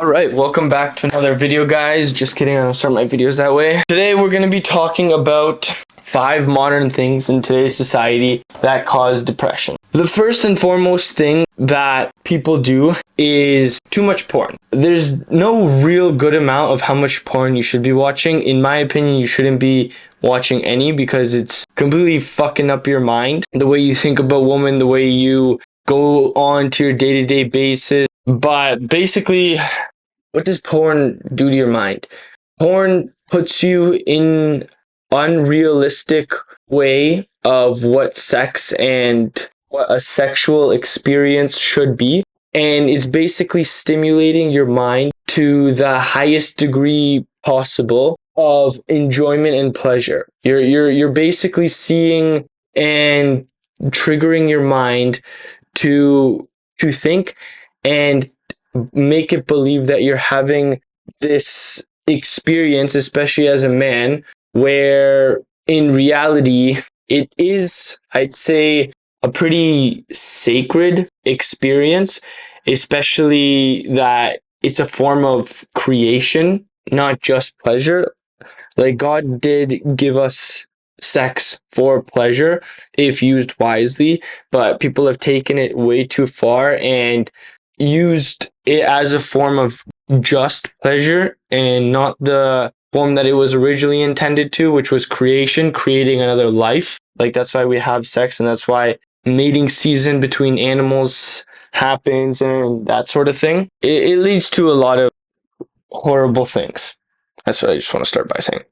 Alright, welcome back to another video, guys. Just kidding, I don't start my videos that way. Today we're going to be talking about 5 modern things in today's society that cause depression. The first and foremost thing that people do is too much porn. There's no real good amount of how much porn you should be watching. In my opinion, you shouldn't be watching any because it's completely fucking up your mind. The way you think about women, the way you go on to your day-to-day basis. But basically, what does porn do to your mind? Porn puts you in unrealistic way of what sex and what a sexual experience should be. And it's basically stimulating your mind to the highest degree possible of enjoyment and pleasure. You're basically seeing and triggering your mind to think and make it believe that you're having this experience, especially as a man, where in reality it is, I'd say, a pretty sacred experience, especially that it's a form of creation, not just pleasure. Like, God did give us sex for pleasure if used wisely, but people have taken it way too far and used it as a form of just pleasure and not the form that it was originally intended to, which was creating another life. Like, that's why we have sex, and that's why mating season between animals happens and that sort of thing. It leads to a lot of horrible things. That's what I just want to start by saying.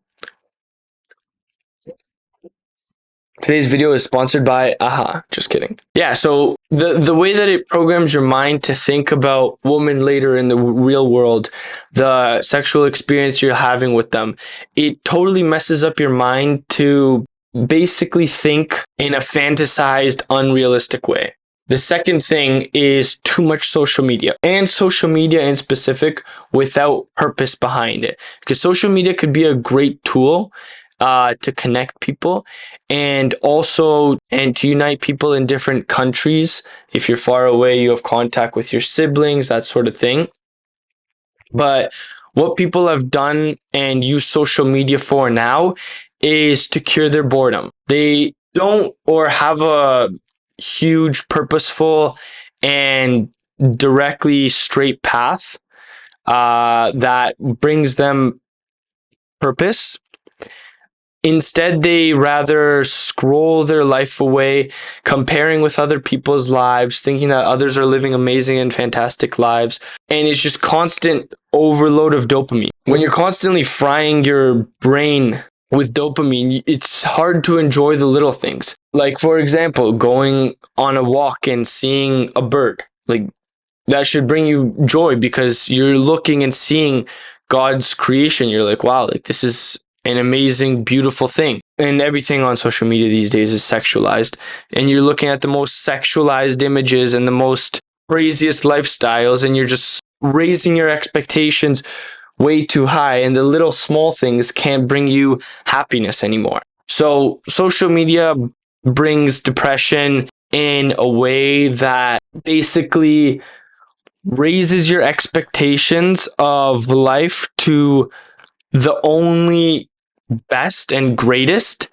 Today's video is sponsored by Aha. Just kidding. Yeah, so the way that it programs your mind to think about women later in the real world, the sexual experience you're having with them, it totally messes up your mind to basically think in a fantasized, unrealistic way. The second thing is too much social media, and social media in specific without purpose behind it. Because social media could be a great tool to connect people and to unite people in different countries. If you're far away, you have contact with your siblings, that sort of thing. But what people have done and use social media for now is to cure their boredom. They don't or have a huge, purposeful, and directly straight path that brings them purpose. Instead, they rather scroll their life away, comparing with other people's lives, thinking that others are living amazing and fantastic lives. And it's just constant overload of dopamine. When you're constantly frying your brain with dopamine, it's hard to enjoy the little things. Like, for example, going on a walk and seeing a bird. Like, that should bring you joy because you're looking and seeing God's creation. You're like, wow, like, this is an amazing, beautiful thing. And everything on social media these days is sexualized. And you're looking at the most sexualized images and the most craziest lifestyles, and you're just raising your expectations way too high. And the little small things can't bring you happiness anymore. So social media brings depression in a way that basically raises your expectations of life to the only best and greatest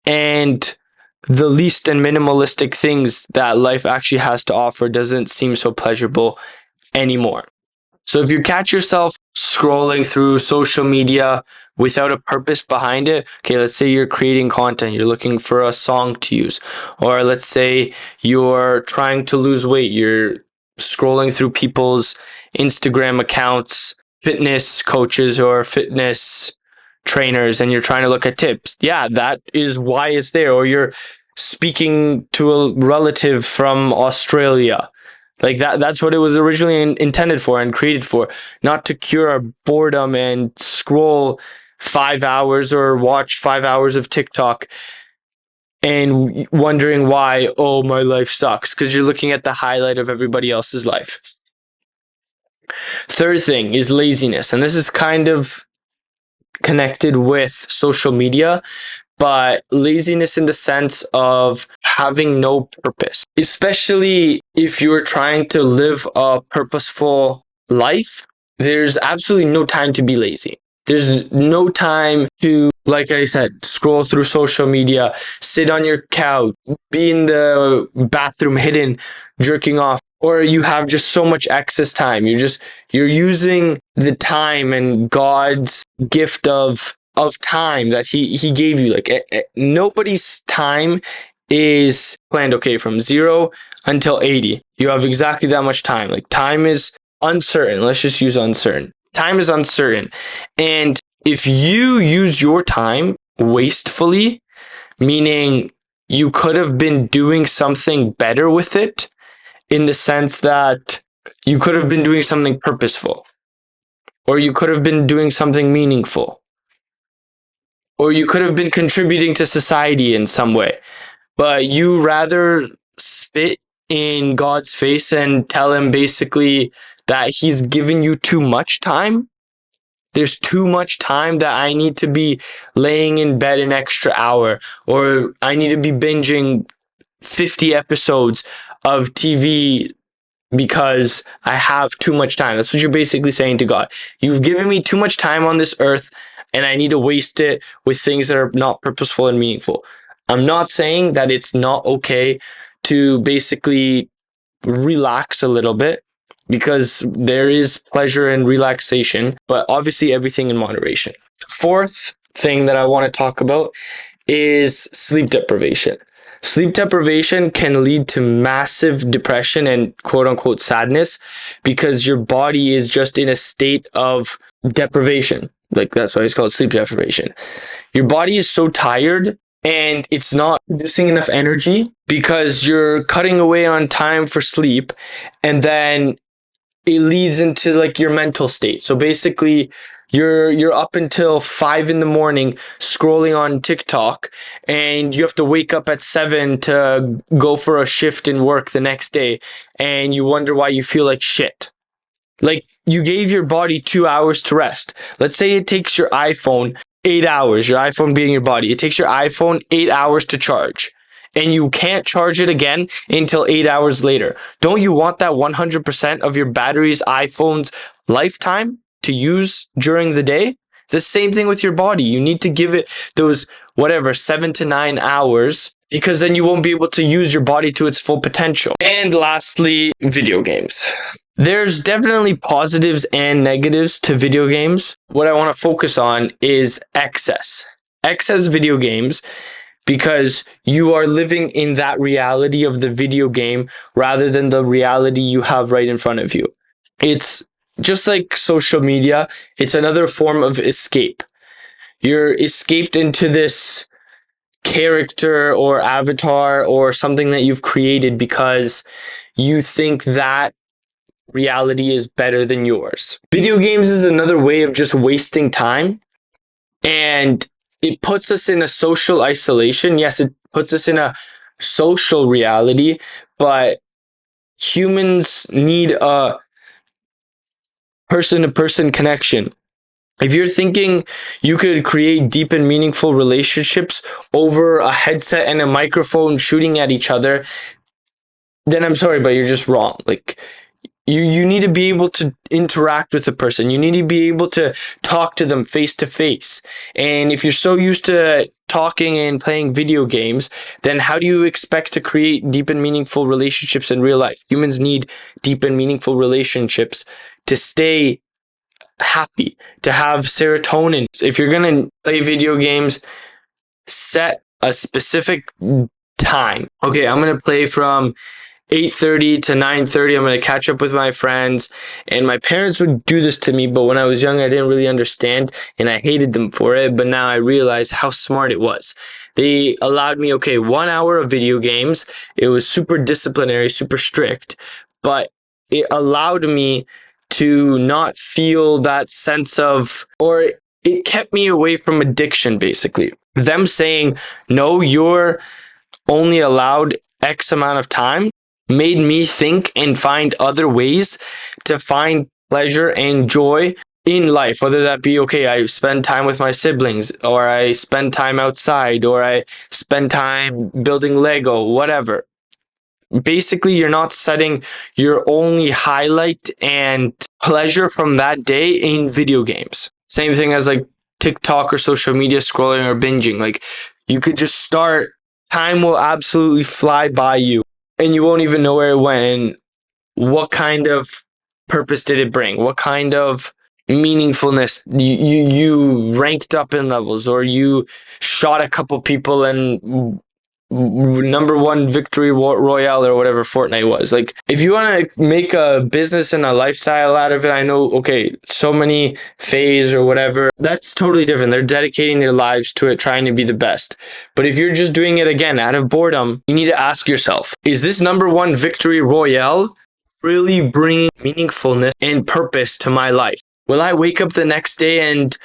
and the least and minimalistic things that life actually has to offer doesn't seem so pleasurable anymore. So if you catch yourself scrolling through social media without a purpose behind it, okay, let's say you're creating content, you're looking for a song to use, or let's say you're trying to lose weight, you're scrolling through people's Instagram accounts, fitness coaches or fitness trainers, and you're trying to look at tips. Yeah, that is why it's there. Or you're speaking to a relative from Australia. Like, that's what it was originally intended for and created for, not to cure our boredom and scroll 5 hours or watch 5 hours of TikTok and wondering why, oh, my life sucks, because you're looking at the highlight of everybody else's life. Third thing is laziness, and this is kind of connected with social media, but laziness in the sense of having no purpose, especially if you're trying to live a purposeful life. there's absolutely no time to be lazy. There's no time to, like I said, scroll through social media, sit on your couch, be in the bathroom hidden, jerking off, or you have just so much excess time. You're using the time and God's gift of time that he gave you. Like nobody's time is planned okay from 0 until 80. You have exactly that much time. Like time is uncertain. Let's just use uncertain. Time is uncertain. And if you use your time wastefully, meaning you could have been doing something better with it, in the sense that you could have been doing something purposeful, or you could have been doing something meaningful, or you could have been contributing to society in some way, but you rather spit in God's face and tell him basically that he's giving you too much time. There's too much time that I need to be laying in bed an extra hour, or I need to be binging 50 episodes of TV because I have too much time. That's what you're basically saying to God. You've given me too much time on this earth and I need to waste it with things that are not purposeful and meaningful. I'm not saying that it's not okay to basically relax a little bit, because there is pleasure and relaxation, but obviously everything in moderation. Fourth thing that I want to talk about is sleep deprivation. Sleep deprivation can lead to massive depression and quote unquote sadness, because your body is just in a state of deprivation. Like that's why it's called sleep deprivation. Your body is so tired and it's not producing enough energy because you're cutting away on time for sleep, and then it leads into like your mental state. So basically you're up until 5 in the morning scrolling on TikTok, and you have to wake up at 7 to go for a shift in work the next day, and you wonder why you feel like shit. Like you gave your body 2 hours to rest. Let's say it takes your iPhone 8 hours, your iPhone being your body. It takes your iPhone 8 hours to charge, and you can't charge it again until 8 hours later. Don't you want that 100% of your battery's iPhone's lifetime to use during the day? The same thing with your body. You need to give it those, whatever, 7 to 9 hours, because then you won't be able to use your body to its full potential. And lastly, video games. There's definitely positives and negatives to video games. What I want to focus on is excess. Excess video games, because you are living in that reality of the video game rather than the reality you have right in front of you. It's just like social media, it's another form of escape. You're escaped into this character or avatar or something that you've created because you think that reality is better than yours. Video games is another way of just wasting time, and it puts us in a social isolation. Yes, it puts us in a social reality, but humans need a person-to-person connection. If you're thinking you could create deep and meaningful relationships over a headset and a microphone shooting at each other, then I'm sorry, but you're just wrong. Like, you need to be able to interact with a person. You need to be able to talk to them face to face. And if you're so used to talking and playing video games, then how do you expect to create deep and meaningful relationships in real life? Humans need deep and meaningful relationships to stay happy, to have serotonin. If you're going to play video games, set a specific time. Okay, I'm going to play from 8:30 to 9:30. I'm going to catch up with my friends. And my parents would do this to me, but when I was young, I didn't really understand and I hated them for it. But now I realize how smart it was. They allowed me, okay, 1 hour of video games. It was super disciplinary, super strict, but it allowed me to not feel that sense of, or it kept me away from addiction, basically. Them saying, no, you're only allowed X amount of time, made me think and find other ways to find pleasure and joy in life, whether that be, okay, I spend time with my siblings, or I spend time outside, or I spend time building Lego, whatever. basically you're not setting your only highlight and pleasure from that day in video games. Same thing as like TikTok or social media scrolling or binging. Like you could just start, time will absolutely fly by you and you won't even know where it went. And what kind of purpose did it bring? What kind of meaningfulness you ranked up in levels, or you shot a couple people and number one victory royale or whatever Fortnite was. Like if you want to make a business and a lifestyle out of it, I know, okay, so many phase or whatever, that's totally different. They're dedicating their lives to it, trying to be the best. But if you're just doing it again out of boredom, you need to ask yourself, is this number one victory royale really bringing meaningfulness and purpose to my life? Will I wake up the next day and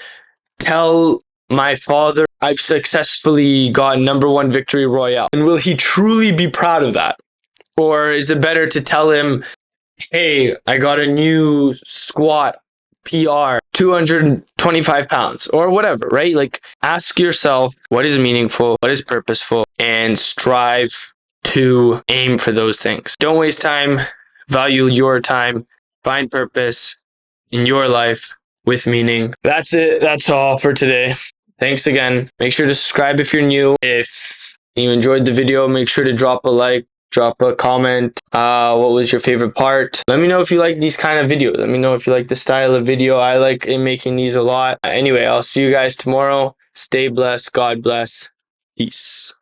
tell my father I've successfully got number one victory royale? And will he truly be proud of that? Or is it better to tell him, hey, I got a new squat PR, 225 pounds or whatever, right? Like ask yourself what is meaningful, what is purposeful, and strive to aim for those things. Don't waste time, value your time, find purpose in your life with meaning. That's it. That's all for today. Thanks again. Make sure to subscribe if you're new. If you enjoyed the video, make sure to drop a like, drop a comment. What was your favorite part? Let me know if you like these kind of videos. Let me know if you like the style of video. I like making these a lot. Anyway, I'll see you guys tomorrow. Stay blessed. God bless. Peace.